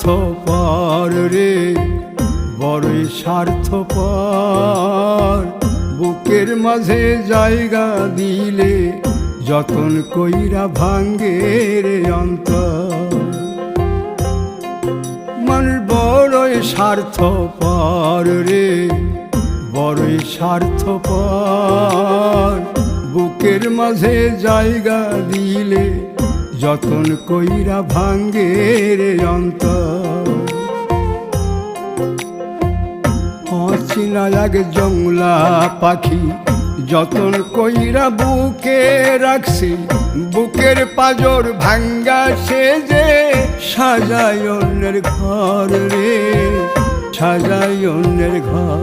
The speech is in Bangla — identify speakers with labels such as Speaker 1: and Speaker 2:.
Speaker 1: স্বার্থপর রে, বড়ই স্বার্থপর। বুকের মাঝে জায়গা দিলে যতন কইরা ভাঙ্গে রে অন্তর। মানুষ বড়ই স্বার্থপর রে, বড়ই স্বার্থপর। বুকের মাঝে জায়গা দিলে যতন কইরা ভাঙ্গে রে অন্তর। অচিনা এক জংলা পাখি যতন কইরা বুকে রাখছি, বুকের পাজর ভাঙ্গা সে যে সাজায় অন্যের ঘর রে, সাজায় অন্যের ঘর।